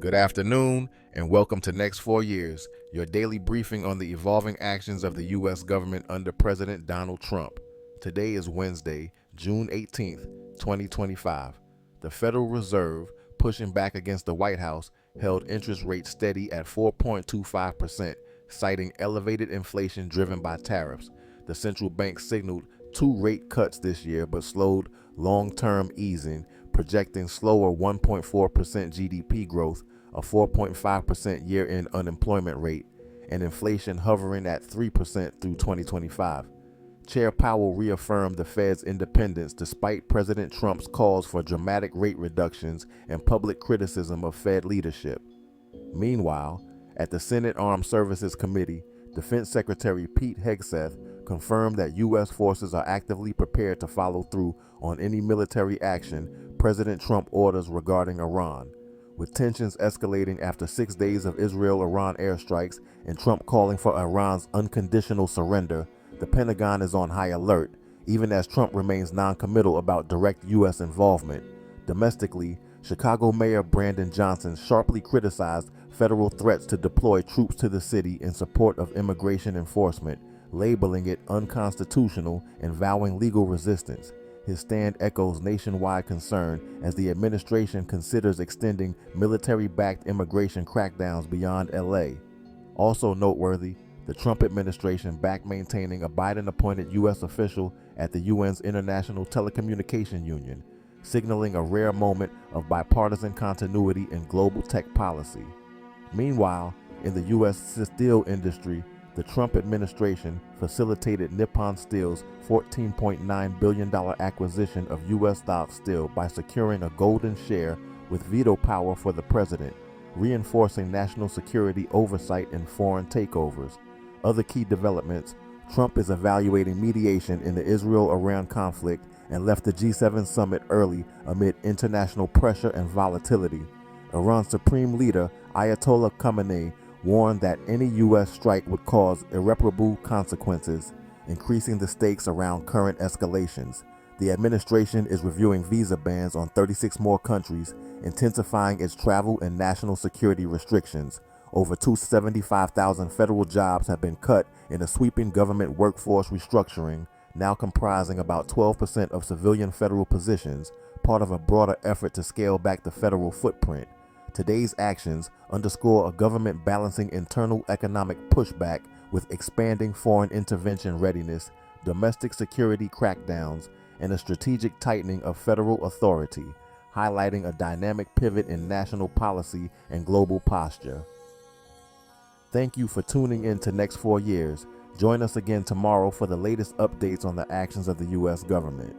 Good afternoon, and welcome to Next 4 Years, your daily briefing on the evolving actions of the U.S. government under President Donald Trump. Today is Wednesday, June 18th, 2025. The Federal Reserve, pushing back against the White House, held interest rates steady at 4.25%, citing elevated inflation driven by tariffs. The central bank signaled 2 rate cuts this year but slowed long-term easing, projecting slower 1.4% GDP growth, a 4.5% year-end unemployment rate, and inflation hovering at 3% through 2025. Chair Powell reaffirmed the Fed's independence despite President Trump's calls for dramatic rate reductions and public criticism of Fed leadership. Meanwhile, at the Senate Armed Services Committee, Defense Secretary Pete Hegseth confirmed that U.S. forces are actively prepared to follow through on any military action President Trump orders regarding Iran. With tensions escalating after 6 days of Israel-Iran airstrikes and Trump calling for Iran's unconditional surrender, the Pentagon is on high alert, even as Trump remains non-committal about direct U.S. involvement. Domestically, Chicago Mayor Brandon Johnson sharply criticized federal threats to deploy troops to the city in support of immigration enforcement, labeling it unconstitutional and vowing legal resistance. His stand echoes nationwide concern as the administration considers extending military-backed immigration crackdowns beyond LA. Also noteworthy, the Trump administration backed maintaining a Biden-appointed U.S. official at the UN's International Telecommunication Union, signaling a rare moment of bipartisan continuity in global tech policy. Meanwhile, in the U.S. steel industry, the Trump administration facilitated Nippon Steel's $14.9 billion acquisition of U.S. Stop Steel by securing a golden share with veto power for the president, reinforcing national security oversight in foreign takeovers. Other key developments: Trump is evaluating mediation in the Israel-Iran conflict and left the G7 summit early amid international pressure and volatility. Iran's supreme leader, Ayatollah Khamenei, warned that any U.S. strike would cause irreparable consequences, increasing the stakes around current escalations. The administration is reviewing visa bans on 36 more countries, intensifying its travel and national security restrictions. Over 275,000 federal jobs have been cut in a sweeping government workforce restructuring, now comprising about 12% of civilian federal positions, part of a broader effort to scale back the federal footprint. Today's actions underscore a government balancing internal economic pushback with expanding foreign intervention readiness, domestic security crackdowns, and a strategic tightening of federal authority, highlighting a dynamic pivot in national policy and global posture. Thank you for tuning in to Next 4 Years. Join us again tomorrow for the latest updates on the actions of the U.S. government.